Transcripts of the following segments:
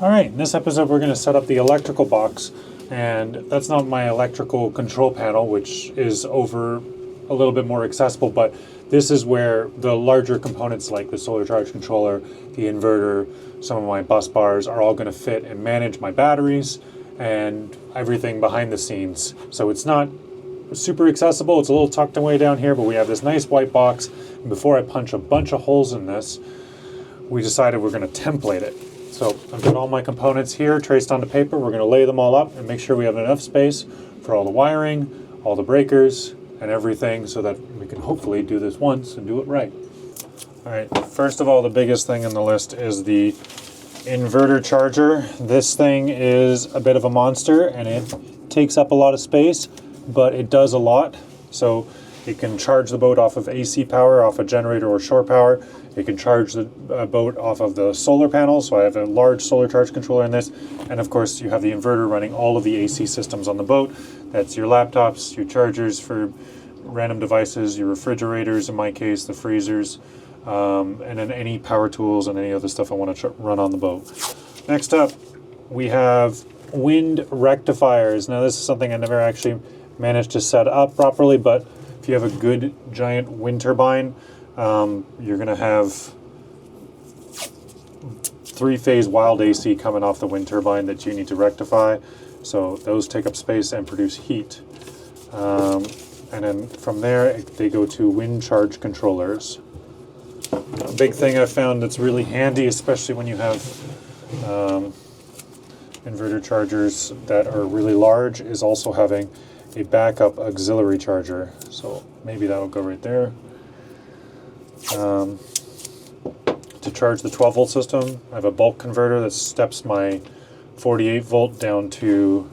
Alright, in this episode we're going to set up the electrical box, and that's not my electrical control panel, which is over a little bit more accessible, but this is where the larger components like the solar charge controller, the inverter, some of my bus bars are all going to fit and manage my batteries and everything behind the scenes. So it's not super accessible, it's a little tucked away down here, but we have this nice white box, and before I punch a bunch of holes in this, we decided we're going to template it. So I've got all my components here traced onto paper. We're going to lay them all up and make sure we have enough space for all the wiring, all the breakers, and everything so that we can hopefully do this once and do it right. All right, first of all, the biggest thing in the list is the inverter charger. This thing is a bit of a monster and it takes up a lot of space, but it does a lot. So it can charge the boat off of AC power, off a generator or shore power. It can charge the boat off of the solar panels, so I have a large solar charge controller in this. And of course, you have the inverter running all of the AC systems on the boat. That's your laptops, your chargers for random devices, your refrigerators, in my case, the freezers, and then any power tools and any other stuff I want to run on the boat. Next up, we have wind rectifiers. Now, this is something I never actually managed to set up properly, but if you have a good giant wind turbine, you're going to have three-phase wild AC coming off the wind turbine that you need to rectify. So those take up space and produce heat. And then from there, they go to wind charge controllers. A big thing I've found that's really handy, especially when you have inverter chargers that are really large, is also having a backup auxiliary charger. So maybe that'll go right there. To charge the 12 volt system, I have a bulk converter that steps my 48 volt down to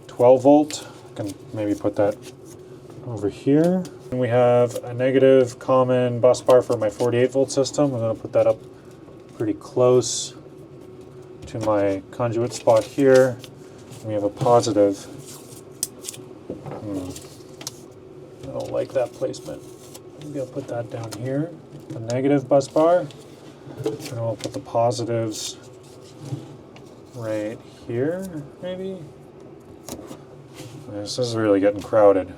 12 volt. I can maybe put that over here. And we have a negative common bus bar for my 48 volt system. I'm going to put that up pretty close to my conduit spot here. And we have a positive. I don't like that placement. Maybe I'll put that down here, the negative bus bar, and I'll put the positives right here, maybe. This is really getting crowded.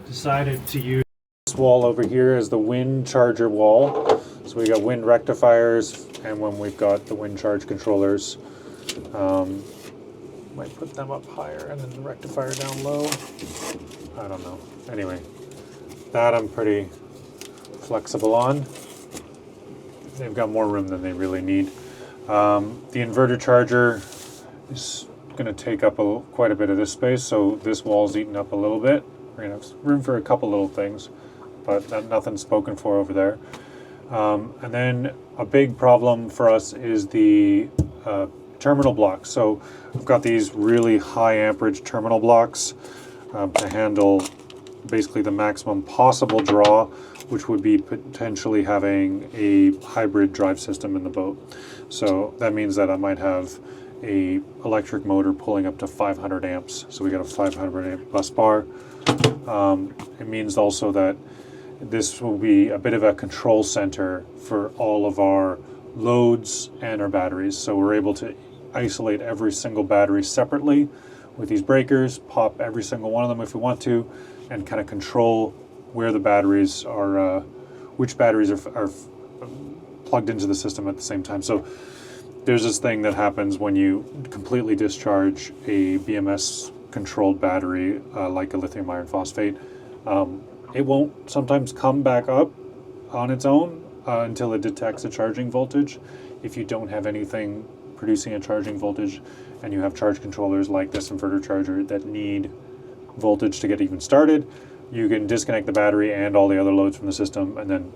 Decided to use this wall over here as the wind charger wall. So we got wind rectifiers, and when we've got the wind charge controllers, might put them up higher and then the rectifier down low. I don't know. Anyway, that I'm pretty flexible on. They've got more room than they really need. The inverter charger is going to take up quite a bit of this space, so this wall's eaten up a little bit. We're going to have room for a couple little things, but nothing spoken for over there. And then a big problem for us is the terminal blocks. So we've got these really high amperage terminal blocks to handle basically the maximum possible draw, which would be potentially having a hybrid drive system in the boat. So that means that I might have a electric motor pulling up to 500 amps. So we got a 500 amp bus bar. It means also that this will be a bit of a control center for all of our loads and our batteries. So we're able to isolate every single battery separately with these breakers, pop every single one of them if we want to, and kind of control where the batteries are, which batteries are plugged into the system at the same time. So there's this thing that happens when you completely discharge a BMS controlled battery like a lithium iron phosphate. It won't sometimes come back up on its own until it detects a charging voltage. If you don't have anything producing a charging voltage and you have charge controllers like this inverter charger that need voltage to get even started, you can disconnect the battery and all the other loads from the system and then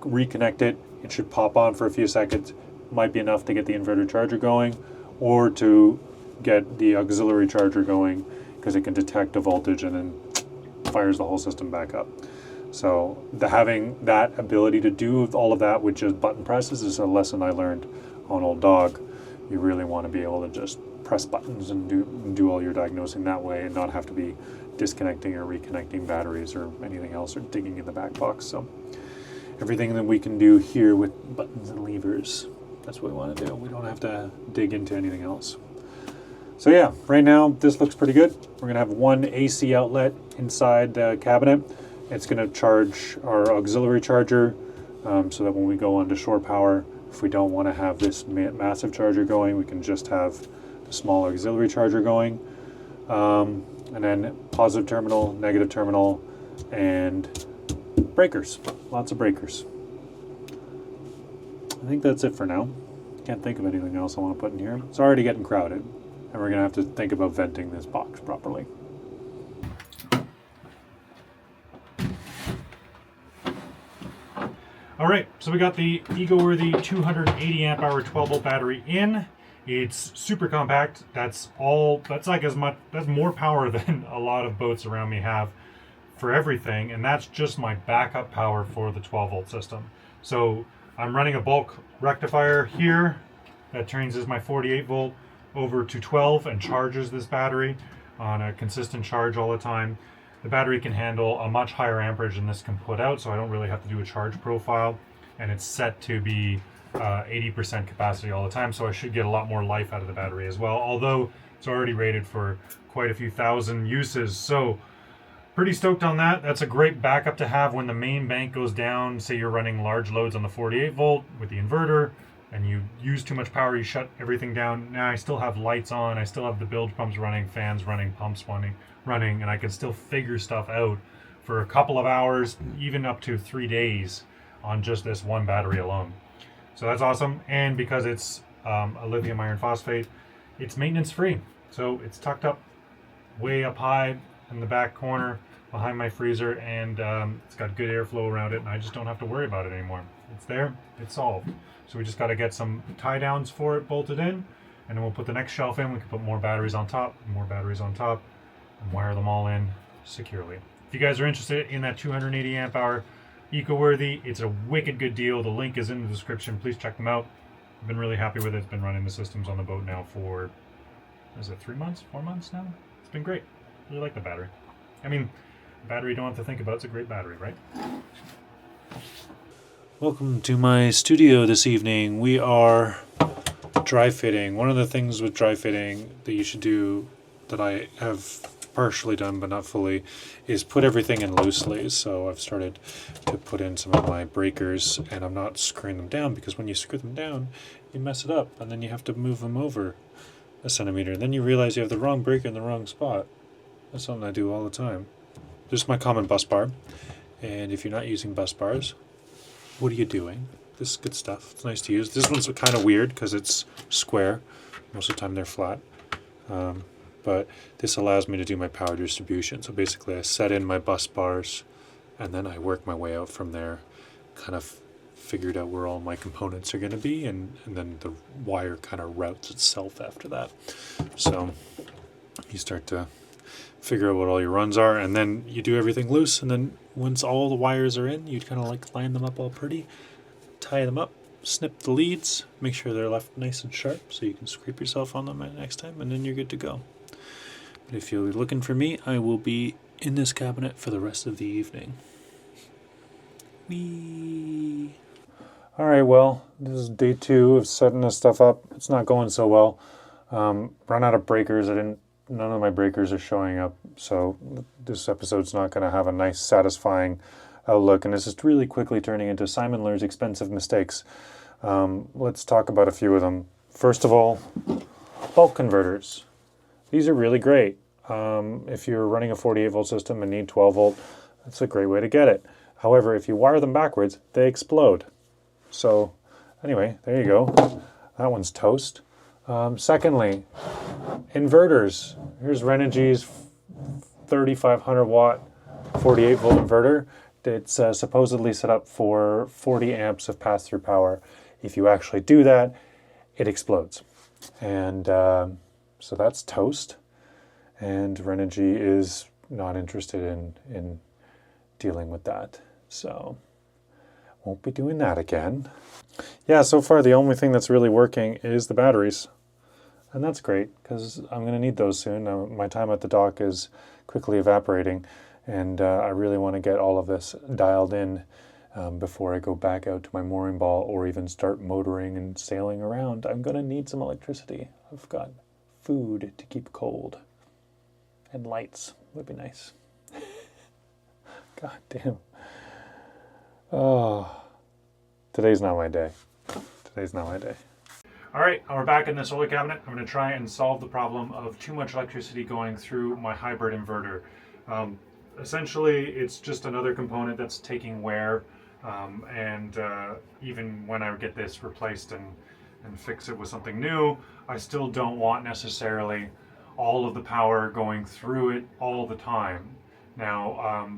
reconnect it. It should pop on for a few seconds. Might be enough to get the inverter charger going or to get the auxiliary charger going because it can detect a voltage and then fires the whole system back up. So having that ability to do all of that with just button presses is a lesson I learned on Old Dog. You really want to be able to just press buttons and do all your diagnosing that way and not have to be disconnecting or reconnecting batteries or anything else or digging in the back box. So everything that we can do here with buttons and levers. That's what we want to do. We don't have to dig into anything else. So yeah, right now this looks pretty good. We're gonna have one AC outlet inside the cabinet. It's gonna charge our auxiliary charger so that when we go on to shore power, if we don't want to have this massive charger going, we can just have the small auxiliary charger going. And then positive terminal, negative terminal, and breakers. Lots of breakers. I think that's it for now. Can't think of anything else I want to put in here. It's already getting crowded, and we're gonna have to think about venting this box properly. All right, so we got the eco-worthy 280 amp hour 12 volt battery in. It's super compact. That's like as much, that's more power than a lot of boats around me have for everything, and that's just my backup power for the 12 volt system. So I'm running a bulk rectifier here that turns my 48 volt over to 12 and charges this battery on a consistent charge all the time. The battery can handle a much higher amperage than this can put out, so I don't really have to do a charge profile, and it's set to be 80% capacity all the time, so I should get a lot more life out of the battery as well, although it's already rated for quite a few thousand uses. So pretty stoked on that. That's a great backup to have when the main bank goes down. Say you're running large loads on the 48 volt with the inverter and you use too much power, you shut everything down. Now I still have lights on, I still have the bilge pumps running, fans running, pumps running, and I can still figure stuff out for a couple of hours, even up to 3 days on just this one battery alone. So that's awesome. And because it's a lithium iron phosphate, it's maintenance free. So it's tucked up way up high in the back corner behind my freezer, and it's got good airflow around it, and I just don't have to worry about it anymore. It's there, it's solved. So we just got to get some tie downs for it bolted in, and then we'll put the next shelf in. We can put more batteries on top, and wire them all in securely. If you guys are interested in that 280 amp hour eco-worthy, it's a wicked good deal. The link is in the description. Please check them out. I've been really happy with it. It's been running the systems on the boat now for, is it 3 months, 4 months now? It's been great. Really like the battery. I mean, battery you don't have to think about. It's a great battery, right? Welcome to my studio this evening. We are dry fitting. One of the things with dry fitting that you should do, that I have partially done but not fully, is put everything in loosely. So I've started to put in some of my breakers, and I'm not screwing them down, because when you screw them down you mess it up, and then you have to move them over a centimeter, and then you realize you have the wrong breaker in the wrong spot. That's something I do all the time. This is my common bus bar, and if you're not using bus bars, what are you doing? This is good stuff. It's nice to use. This one's kind of weird because it's square. Most of the time they're flat. But this allows me to do my power distribution. So basically I set in my bus bars, and then I work my way out from there, kind of figured out where all my components are going to be, and then the wire kind of routes itself after that. So you start to figure out what all your runs are, and then you do everything loose, and then once all the wires are in, you kind of like line them up all pretty, tie them up, snip the leads, make sure they're left nice and sharp so you can scrape yourself on them next time, and then you're good to go. But if you're looking for me, I will be in this cabinet for the rest of the evening. Whee! Alright, well, this is day 2 of setting this stuff up. It's not going so well. Run out of breakers. None of my breakers are showing up, so this episode's not going to have a nice, satisfying outlook, and this is really quickly turning into Simon Lear's expensive mistakes. Let's talk about a few of them. First of all, bulk converters. These are really great. If you're running a 48 volt system and need 12 volt, that's a great way to get it. However, if you wire them backwards, they explode. So anyway, there you go. That one's toast. Secondly, inverters. Here's Renogy's 3500 watt 48 volt inverter. It's supposedly set up for 40 amps of pass-through power. If you actually do that, it explodes. And so that's toast. And Renogy is not interested in dealing with that. So won't be doing that again. Yeah, so far the only thing that's really working is the batteries. And that's great, because I'm going to need those soon. Now, my time at the dock is quickly evaporating, and I really want to get all of this dialed in before I go back out to my mooring ball or even start motoring and sailing around, I'm going to need some electricity. I've got food to keep cold. And lights would be nice. God damn. Oh, today's not my day. Today's not my day. All right, we're back in the solar cabinet. I'm going to try and solve the problem of too much electricity going through my hybrid inverter. Essentially, it's just another component that's taking wear, and even when I get this replaced and fix it with something new, I still don't want necessarily all of the power going through it all the time. Now,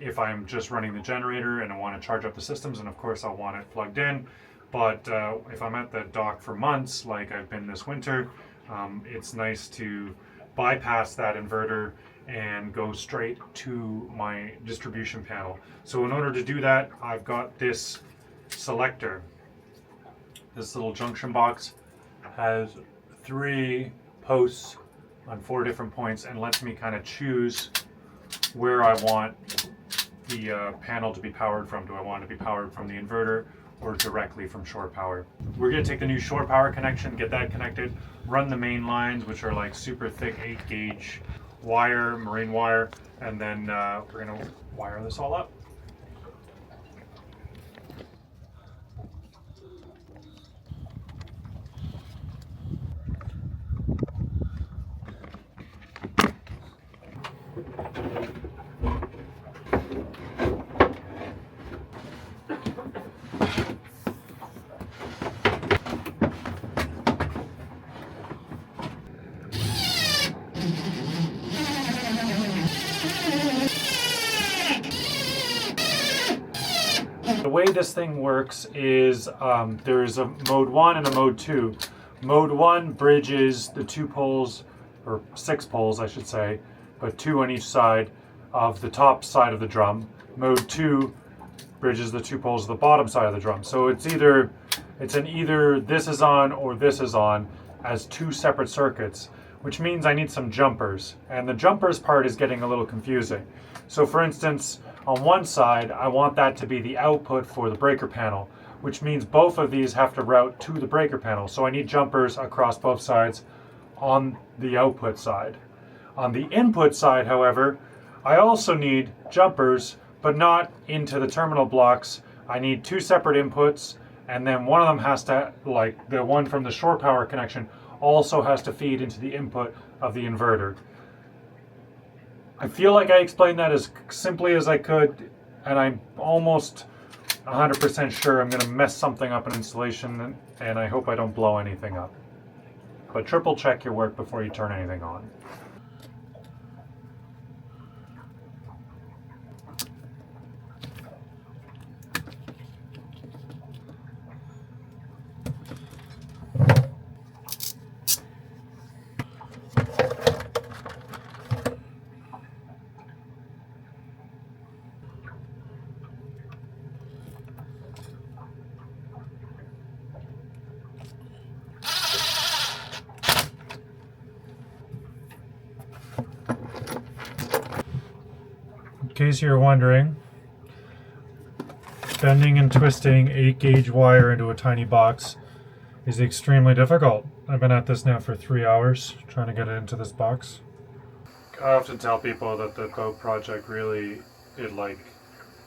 if I'm just running the generator and I want to charge up the systems, and of course I'll want it plugged in, but if I'm at the dock for months, like I've been this winter, it's nice to bypass that inverter and go straight to my distribution panel. So in order to do that, I've got this selector. This little junction box has 3 posts on 4 different points and lets me kind of choose where I want the panel to be powered from. Do I want it to be powered from the inverter or directly from shore power? We're going to take the new shore power connection, get that connected, run the main lines, which are like super thick 8-gauge wire, marine wire, and then we're going to wire this all up. The way this thing works is there's a mode 1 and a mode 2. Mode 1 bridges the 2 poles, or 6 poles I should say, but 2 on each side of the top side of the drum. Mode 2 bridges the 2 poles of the bottom side of the drum. So it's either this is on or this is on as 2 separate circuits, which means I need some jumpers. And the jumpers part is getting a little confusing. So for instance, on one side, I want that to be the output for the breaker panel, which means both of these have to route to the breaker panel. So I need jumpers across both sides on the output side. On the input side, however, I also need jumpers, but not into the terminal blocks. I need 2 separate inputs, and then one of them has to, like the one from the shore power connection, also has to feed into the input of the inverter. I feel like I explained that as simply as I could, and I'm almost 100% sure I'm going to mess something up in installation, and I hope I don't blow anything up. But triple check your work before you turn anything on. In case you're wondering, bending and twisting 8-gauge wire into a tiny box is extremely difficult. I've been at this now for 3 hours trying to get it into this box. I often tell people that the boat project really, it like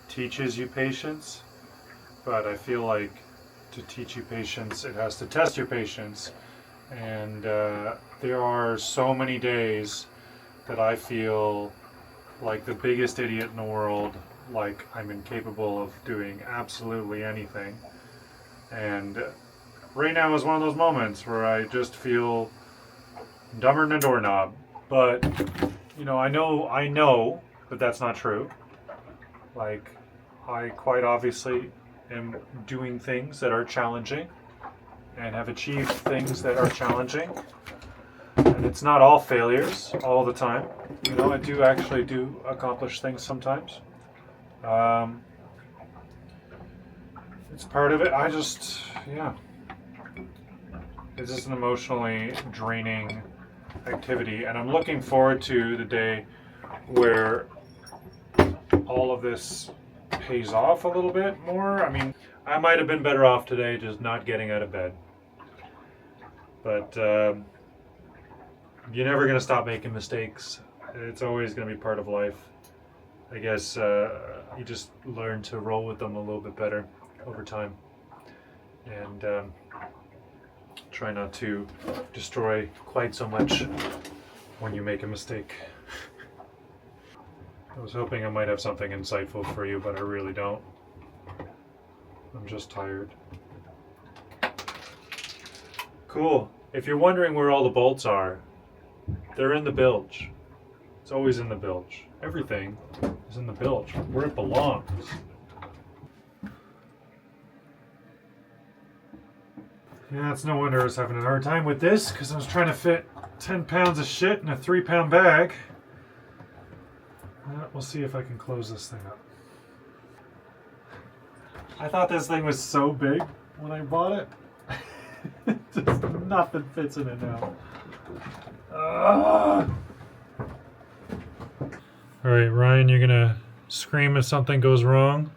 teaches you patience, but I feel like to teach you patience, it has to test your patience. And there are so many days that I feel like the biggest idiot in the world, like I'm incapable of doing absolutely anything. And right now is one of those moments where I just feel dumber than a doorknob. But, you know, I know that that's not true. Like, I quite obviously am doing things that are challenging and have achieved things that are challenging. And it's not all failures all the time. You know, I do actually accomplish things sometimes. It's part of it. It's just an emotionally draining activity. And I'm looking forward to the day where all of this pays off a little bit more. I mean, I might have been better off today just not getting out of bed. But you're never going to stop making mistakes. It's always going to be part of life. I guess you just learn to roll with them a little bit better over time. And try not to destroy quite so much when you make a mistake. I was hoping I might have something insightful for you, but I really don't. I'm just tired. Cool. If you're wondering where all the bolts are, they're in the bilge. It's always in the bilge. Everything is in the bilge, where it belongs. Yeah, it's no wonder I was having a hard time with this, because I was trying to fit 10 pounds of shit in a 3-pound bag. We'll see if I can close this thing up. I thought this thing was so big when I bought it. Just nothing fits in it now. Alright, Ryan, you're gonna scream if something goes wrong.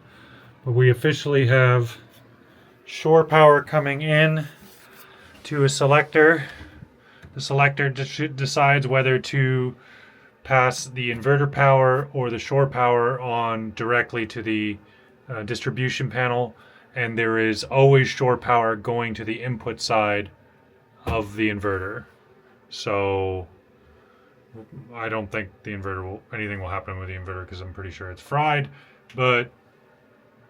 But we officially have shore power coming in to a selector. The selector decides whether to pass the inverter power or the shore power on directly to the distribution panel, and there is always shore power going to the input side of the inverter. So I don't think anything will happen with the inverter, because I'm pretty sure it's fried. But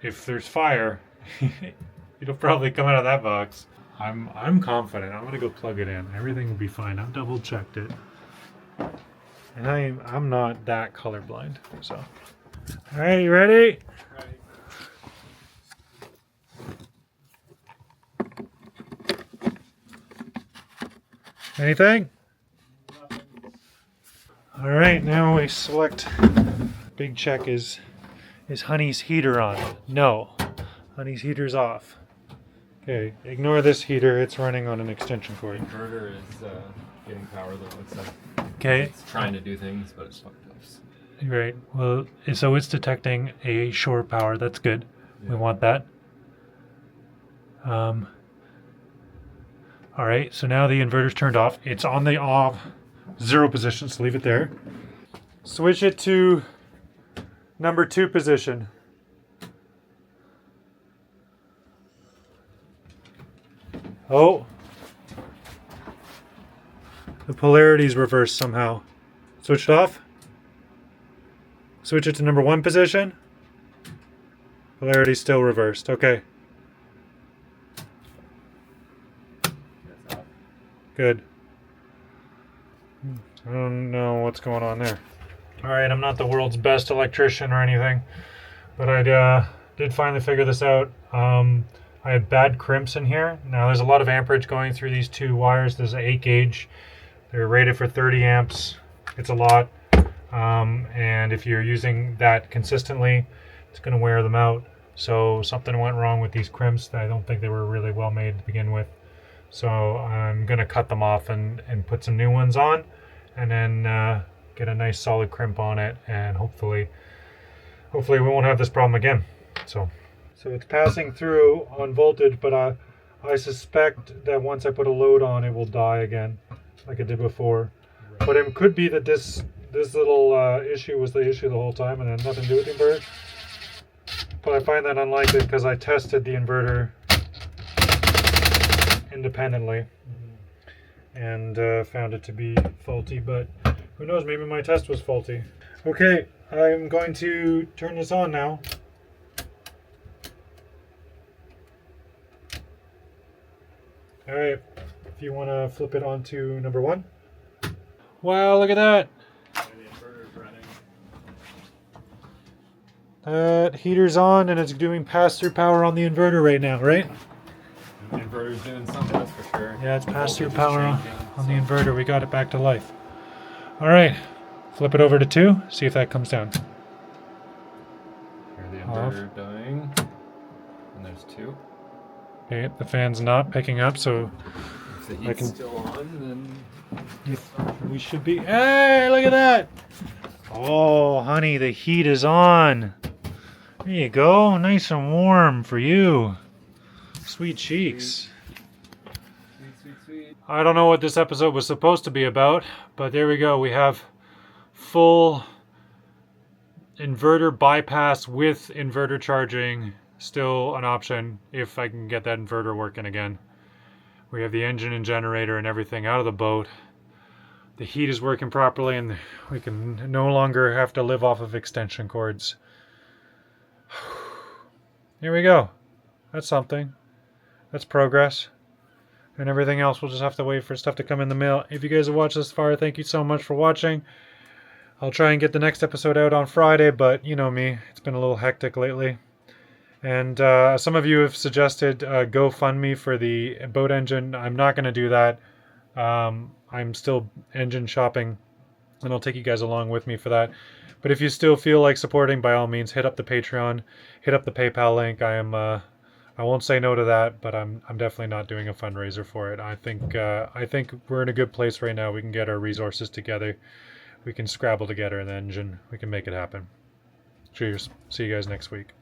if there's fire, it'll probably come out of that box. I'm confident. I'm gonna go plug it in. Everything will be fine. I've double checked it, and I'm not that colorblind. So, all right, you ready? Anything? All right, now we select. Big check is Honey's heater on? No, Honey's heater's off. Okay, ignore this heater. It's running on an extension cord. The inverter is getting power though. It's Okay. It's trying to do things, but it's fucked up. Right. Well, so it's detecting a shore power. That's good. Yeah. We want that. All right. So now the inverter's turned off. It's on the off 0 position. So leave it there. Switch it to number 2 position. Oh. The polarity's reversed somehow. Switch it off. Switch it to number 1 position. Polarity's still reversed. Okay. Good. I don't know what's going on there. Alright, I'm not the world's best electrician or anything, but I did finally figure this out. I had bad crimps in here. Now there's a lot of amperage going through these 2 wires. There's an 8 gauge. They're rated for 30 amps. It's a lot. And if you're using that consistently, it's going to wear them out. So something went wrong with these crimps. I don't think they were really well made to begin with. So I'm going to cut them off and put some new ones on, and then get a nice solid crimp on it, and hopefully we won't have this problem again. So it's passing through on voltage, but I suspect that once I put a load on, it will die again, like it did before. Right. But it could be that this little issue was the issue the whole time and had nothing to do with the inverter. But I find that unlikely, because I tested the inverter independently and found it to be faulty. But who knows, maybe my test was faulty. Okay, I'm going to turn this on now. Alright, if you want to flip it onto number 1. Wow, look at that! The inverter's running. That heater's on and it's doing pass-through power on the inverter right now, right? The inverter's doing something, that's for sure. Yeah, it's pass-through Voltage is power changing, on the inverter. We got it back to life. Alright, flip it over to 2, see if that comes down. Hear the inverter dying. And there's 2. Okay, the fan's not picking up, so If the heat's still on, then we should be... Hey, look at that! Oh, honey, the heat is on. There you go, nice and warm for you. Sweet cheeks. Sweet. I don't know what this episode was supposed to be about, but there we go. We have full inverter bypass with inverter charging. Still an option if I can get that inverter working again. We have the engine and generator and everything out of the boat. The heat is working properly and we can no longer have to live off of extension cords. Here we go. That's something. That's progress. And everything else, we'll just have to wait for stuff to come in the mail. If you guys have watched this far, thank you so much for watching. I'll try and get the next episode out on Friday, but you know me, it's been a little hectic lately. And some of you have suggested GoFundMe for the boat engine. I'm not going to do that. I'm still engine shopping, and I'll take you guys along with me for that. But if you still feel like supporting, by all means, hit up the Patreon, hit up the PayPal link. I won't say no to that, but I'm definitely not doing a fundraiser for it. I think we're in a good place right now. We can get our resources together. We can scrabble together an engine. We can make it happen. Cheers. See you guys next week.